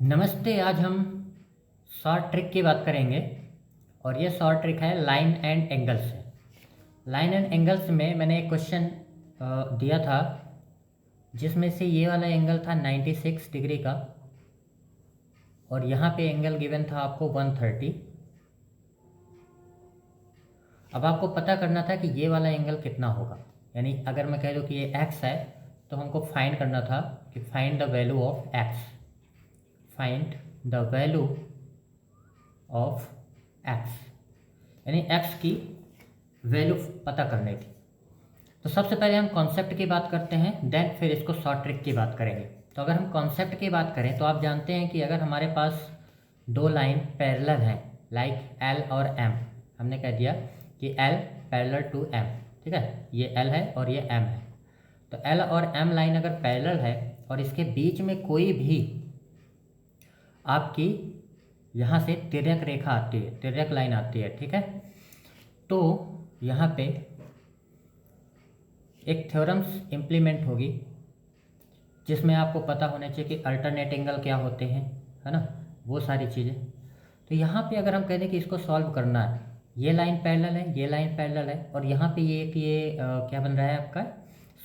नमस्ते। आज हम शॉर्ट ट्रिक की बात करेंगे और ये शॉर्ट ट्रिक है लाइन एंड एंगल से। लाइन एंड एंगल्स में मैंने एक क्वेश्चन दिया था जिसमें से ये वाला एंगल था 96 डिग्री का और यहाँ पे एंगल गिवन था आपको 130। अब आपको पता करना था कि ये वाला एंगल कितना होगा, यानी अगर मैं कह दूँ कि ये x है तो हमको फाइंड करना था कि find the value of x, find the value of x, यानी x की वैल्यू पता करने की। तो सबसे पहले हम कॉन्सेप्ट की बात करते हैं, देन फिर इसको शॉर्ट ट्रिक की बात करेंगे। तो अगर हम कॉन्सेप्ट की बात करें तो आप जानते हैं कि अगर हमारे पास दो लाइन पैरेलल हैं लाइक L और M, हमने कह दिया कि L पैरेलल टू M, ठीक है, ये L है और ये M है। तो L और M लाइन अगर पैरेलल है और इसके बीच में कोई भी आपकी यहाँ से तिर्यक रेखा आती है, तिर्यक लाइन आती है, ठीक है, तो यहाँ पे एक थ्योरम्स इम्प्लीमेंट होगी जिसमें आपको पता होना चाहिए कि अल्टरनेट एंगल क्या होते हैं, है ना, वो सारी चीज़ें। तो यहाँ पे अगर हम कह दें कि इसको सॉल्व करना है, ये लाइन पैरेलल है, ये लाइन पैरेलल है और यहाँ पे ये क्या बन रहा है आपका,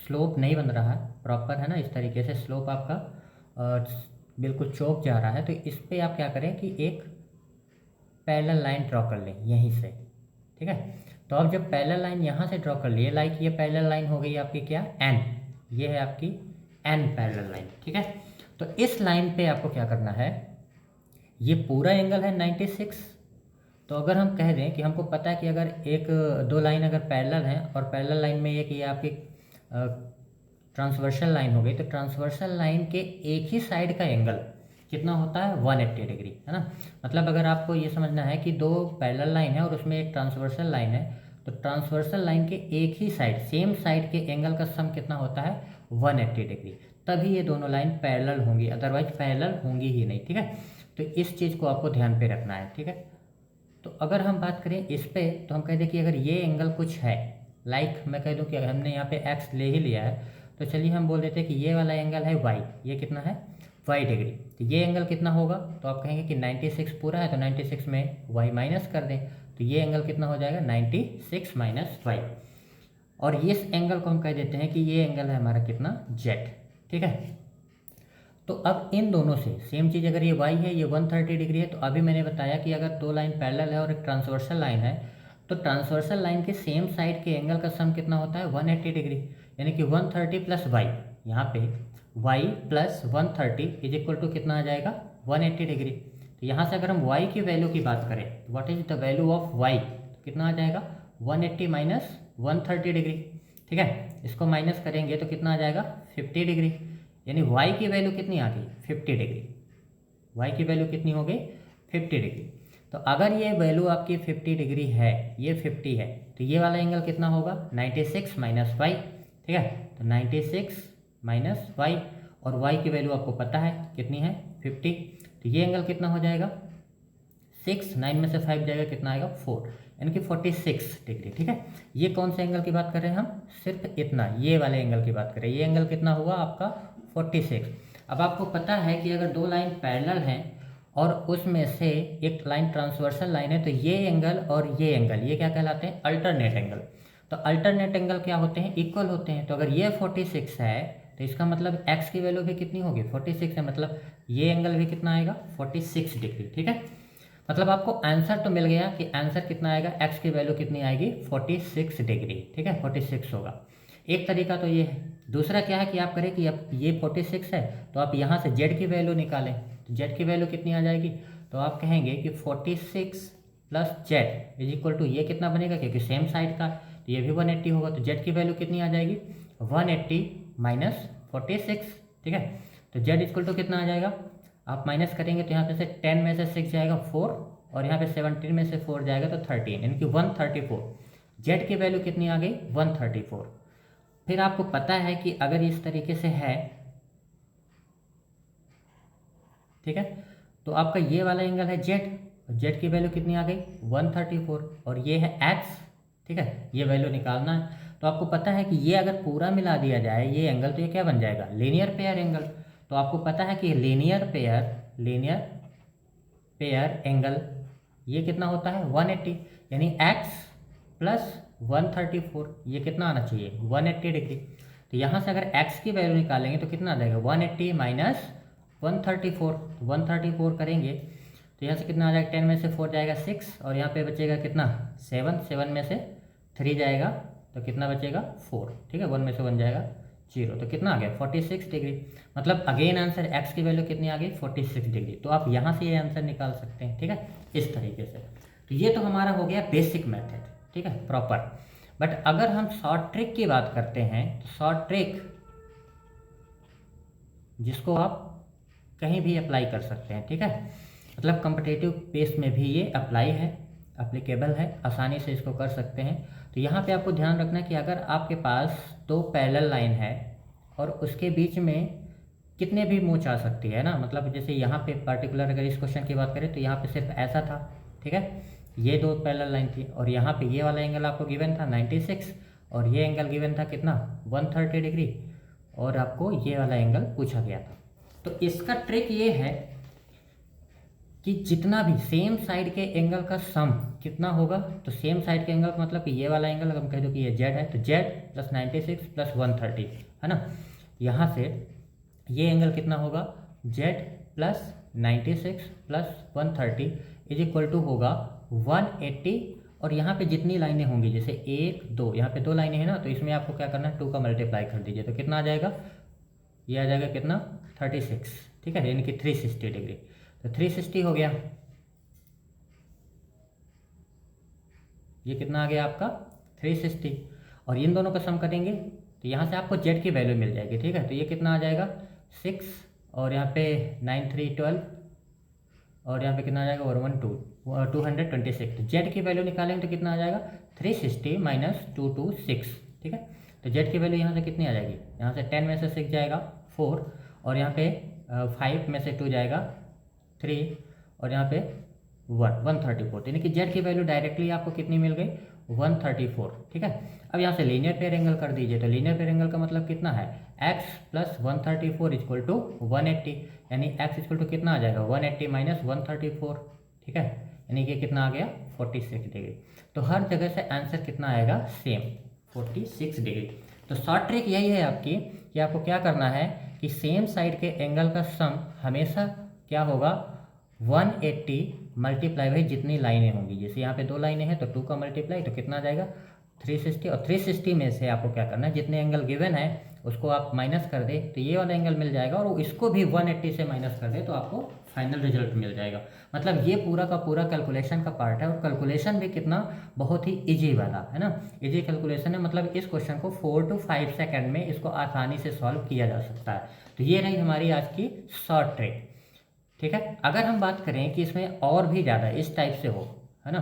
स्लोप नहीं बन रहा है प्रॉपर, है ना, इस तरीके से स्लोप आपका बिल्कुल चौक जा रहा है। तो इस पर आप क्या करें कि एक पैरेलल लाइन ड्रॉ कर लें यहीं से, ठीक है। तो अब जब पैरेलल लाइन यहाँ से ड्रॉ कर लिए, लाइक ये पैरेलल लाइन हो गई आपकी क्या, एन, ये है आपकी एन पैरेलल लाइन, ठीक है। तो इस लाइन पे आपको क्या करना है, ये पूरा एंगल है 96। तो अगर हम कह दें कि हमको पता है कि अगर एक दो लाइन अगर पैरेलल हैं और पैरेलल लाइन में ये आपकी ट्रांसवर्सल लाइन हो गई, तो ट्रांसवर्सल लाइन के एक ही साइड का एंगल कितना होता है, 180 डिग्री, है ना। मतलब अगर आपको ये समझना है कि दो पैरेलल लाइन है और उसमें एक ट्रांसवर्सल लाइन है, तो ट्रांसवर्सल लाइन के एक ही साइड, सेम साइड के एंगल का सम कितना होता है, 180 डिग्री। तभी ये दोनों लाइन पैरेलल होंगी, अदरवाइज पैरेलल होंगी ही नहीं, ठीक है। तो इस चीज़ को आपको ध्यान पे रखना है, ठीक है। तो अगर हम बात करें इस पे, तो हम कह दें कि अगर ये एंगल कुछ है, लाइक मैं कह दूं कि हमने यहाँ पे x ले ही लिया है, तो चलिए हम बोल देते हैं कि ये वाला एंगल है y, ये कितना है, y डिग्री। तो ये एंगल कितना होगा, तो आप कहेंगे कि 96 पूरा है तो 96 में y माइनस कर दें, तो ये एंगल कितना हो जाएगा, 96 माइनस y। और इस एंगल को हम कह देते हैं कि ये एंगल है हमारा कितना, z, ठीक है। तो अब इन दोनों से सेम चीज़, अगर ये y है, ये 130 डिग्री है, तो अभी मैंने बताया कि अगर दो लाइन पैरेलल है और एक ट्रांसवर्सल लाइन है, तो ट्रांसवर्सल लाइन के सेम साइड के एंगल का सम कितना होता है, 180 डिग्री, यानी कि 130 प्लस y, यहाँ पे y plus 130 is equal to कितना आ जाएगा, 180 डिग्री। तो यहाँ से अगर हम y की वैल्यू की बात करें, what is the value of y, तो कितना आ जाएगा, 180 माइनस 130 डिग्री, ठीक है। इसको माइनस करेंगे तो कितना आ जाएगा, 50 डिग्री, यानी y की वैल्यू कितनी आ गई, 50 डिग्री। y की वैल्यू कितनी हो गई, 50 डिग्री। तो अगर ये वैल्यू आपकी 50 डिग्री है, ये 50 है, तो ये वाला एंगल कितना होगा, 96 माइनस वाई, ठीक है। तो 96 माइनस वाई, और y की वैल्यू आपको पता है कितनी है, 50। तो ये एंगल कितना हो जाएगा, 6, 9 में से 5 जाएगा, कितना आएगा, 4, यानी कि 46 डिग्री, ठीक है। ये कौन से एंगल की बात कर रहे हैं हम, सिर्फ इतना, ये वाले एंगल की बात करें। ये एंगल कितना हुआ आपका, 46। अब आपको पता है कि अगर दो लाइन पैरेलल हैं और उसमें से एक लाइन ट्रांसवर्सल लाइन है, तो ये एंगल और ये एंगल, ये क्या कहलाते हैं, अल्टरनेट एंगल। तो अल्टरनेट एंगल क्या होते हैं, इक्वल होते हैं। तो अगर ये 46 है तो इसका मतलब x की वैल्यू भी कितनी होगी, 46 है, मतलब ये एंगल भी कितना आएगा, 46 डिग्री, ठीक है। मतलब आपको आंसर तो मिल गया कि आंसर कितना आएगा, x की वैल्यू कितनी आएगी, 46 डिग्री, ठीक है, 46 होगा। एक तरीका तो ये है। दूसरा क्या है कि आप करें कि अब ये 46 है तो आप यहाँ से z की वैल्यू निकालें, तो z की वैल्यू कितनी आ जाएगी, तो आप कहेंगे कि 46 plus Z is equal to, ये कितना बनेगा, क्योंकि सेम साइड का, तो ये भी 180 होगा, तो z की वैल्यू कितनी आ जाएगी, 180 माइनस 46, ठीक है। तो z इक्वल टू कितना आ जाएगा, आप माइनस करेंगे तो यहाँ पे से 10 में से 6 जाएगा 4, और यहाँ पे 17 में से 4 जाएगा तो 13, यानी कि 134। z की वैल्यू कितनी आ गई, 134। फिर आपको पता है कि अगर इस तरीके से है, ठीक है, तो आपका ये वाला एंगल है z की वैल्यू कितनी आ गई, 134, और ये है x, ठीक है, ये वैल्यू निकालना है। तो आपको पता है कि ये अगर पूरा मिला दिया जाए ये एंगल, तो ये क्या बन जाएगा, लीनियर पेयर एंगल। तो आपको पता है कि linear pair linear pair angle, ये कितना होता है 180, यानी x प्लस 134, ये कितना आना चाहिए 180 डिग्री। तो यहाँ से अगर x की वैल्यू निकालेंगे तो कितना आ जाएगा 180 माइनस 134, 134 करेंगे तो यहाँ से कितना आ जाएगा 10 में से 4 जाएगा 6 और यहाँ पे बचेगा कितना 7, 7 में से 3 जाएगा तो कितना बचेगा 4, ठीक है, 1 में से 1 जाएगा 0, तो कितना आ गया 46 डिग्री। मतलब अगेन आंसर x की वैल्यू कितनी आ गई 46 डिग्री। तो आप यहाँ से ये आंसर निकाल सकते हैं, ठीक है, इस तरीके से। तो ये तो हमारा हो गया बेसिक मेथड, ठीक है, प्रॉपर। बट अगर हम शॉर्ट ट्रिक की बात करते हैं तो शॉर्ट ट्रिक जिसको आप कहीं भी अप्लाई कर सकते हैं, ठीक है, मतलब कॉम्पिटिटिव बेस में भी ये अप्लाई है, अप्लीकेबल है, आसानी से इसको कर सकते हैं। तो यहाँ पे आपको ध्यान रखना कि अगर आपके पास दो पैरेलल लाइन है और उसके बीच में कितने भी मूव्स आ सकती है ना, मतलब जैसे यहाँ पे पर्टिकुलर अगर इस क्वेश्चन की बात करें तो यहाँ पे सिर्फ ऐसा था, ठीक है, ये दो पैरेलल लाइन थी और यहाँ पे ये वाला एंगल आपको गिवन था 96 और ये एंगल गिवन था कितना 130 डिग्री और आपको ये वाला एंगल पूछा गया था। तो इसका ट्रिक ये है कि जितना भी सेम साइड के एंगल का सम कितना होगा, तो सेम साइड के एंगल का मतलब कि ये वाला एंगल हम कह दो कि ये z है तो z प्लस 96 प्लस 130 है ना, यहाँ से ये एंगल कितना होगा z plus 96 plus 130 is equal to होगा 180 और यहाँ पे जितनी लाइनें होंगी जैसे 1 2, यहाँ पे 2 लाइनें हैं ना, तो इसमें आपको क्या करना है 2 का मल्टीप्लाई कर दीजिए तो कितना आ जाएगा, ये आ जाएगा कितना 36, ठीक है, यानी कि 360 डिग्री। तो 360 हो गया, ये कितना आ गया आपका 360 और इन दोनों का सम करेंगे तो यहाँ से आपको z की वैल्यू मिल जाएगी, ठीक है, तो ये कितना आ जाएगा 6 और यहाँ पे 9 3 12 और यहाँ पे कितना आ जाएगा और 226, तो z की वैल्यू निकालेंगे तो कितना आ जाएगा 360 माइनस 226, ठीक है, तो z की वैल्यू यहाँ से कितनी आ जाएगी, यहाँ से 10 में से 6 जाएगा 4 और यहाँ पे 5 में से 2 जाएगा 3 और यहाँ पे 134, यानी कि z की वैल्यू डायरेक्टली आपको कितनी मिल गई 134, ठीक है। अब यहाँ से लीनियर पेयर एंगल कर दीजिए तो लीनियर पेयर एंगल का मतलब कितना है x प्लस 134 इक्वल टू 180, यानी x इक्वल टू कितना आ जाएगा 180 माइनस 134, ठीक है, यानी कि कितना आ गया 46 डिग्री। तो हर जगह से आंसर कितना आएगा सेम 46 डिग्री। तो शॉर्ट ट्रिक यही है आपकी कि आपको क्या करना है कि सेम साइड के एंगल का सम हमेशा क्या होगा 180 मल्टीप्लाई बाई जितनी लाइनें होंगी, जैसे यहाँ पे 2 लाइनें हैं तो 2 का मल्टीप्लाई तो कितना आ जाएगा 360 और 360 में से आपको क्या करना है जितने एंगल गिवन है उसको आप माइनस कर दे तो ये वाला एंगल मिल जाएगा और इसको भी 180 से माइनस कर दे तो आपको फाइनल रिजल्ट मिल जाएगा। मतलब ये पूरा का पूरा कैलकुलेशन का पार्ट है और कैलकुलेशन भी कितना बहुत ही इजी वाला है ना, इजी कैलकुलेशन है, मतलब इस क्वेश्चन को 4 to 5 सेकेंड में इसको आसानी से सॉल्व किया जा सकता है। तो ये रही हमारी आज की शॉर्ट ट्रिक, ठीक है। अगर हम बात करें कि इसमें और भी ज़्यादा इस टाइप से हो, है ना,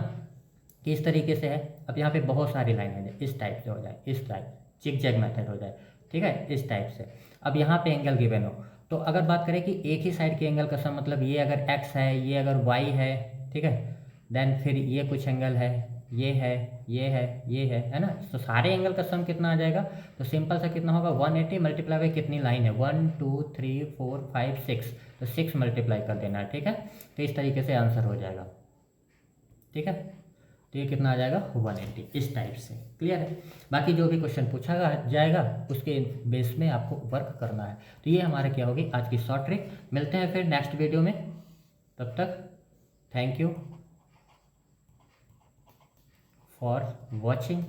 कि इस तरीके से है, अब यहाँ पे बहुत सारी लाइन है, इस टाइप से हो जाए, इस टाइप जिग जैग मेथड हो जाए, ठीक है, इस टाइप से। अब यहाँ पे एंगल गिवन हो तो अगर बात करें कि एक ही साइड के एंगल का सम, मतलब ये अगर x है ये अगर y है, ठीक है, देन फिर ये कुछ एंगल है, ये है, ये है, ये है ना, तो सारे एंगल का सम कितना आ जाएगा, तो सिंपल सा कितना होगा 180 मल्टीप्लाई बाई कितनी लाइन है 1 2 3 4 5 6, तो 6 मल्टीप्लाई कर देना है, ठीक है, तो इस तरीके से आंसर हो जाएगा, ठीक है। तो ये कितना आ जाएगा 180, इस टाइप से, क्लियर है। बाकी जो भी क्वेश्चन पूछा जाएगा उसके बेस में आपको वर्क करना है। तो ये हमारे क्या होगी आज की शॉर्ट ट्रिक। मिलते हैं फिर नेक्स्ट वीडियो में, तब तक थैंक यू फॉर वॉचिंग।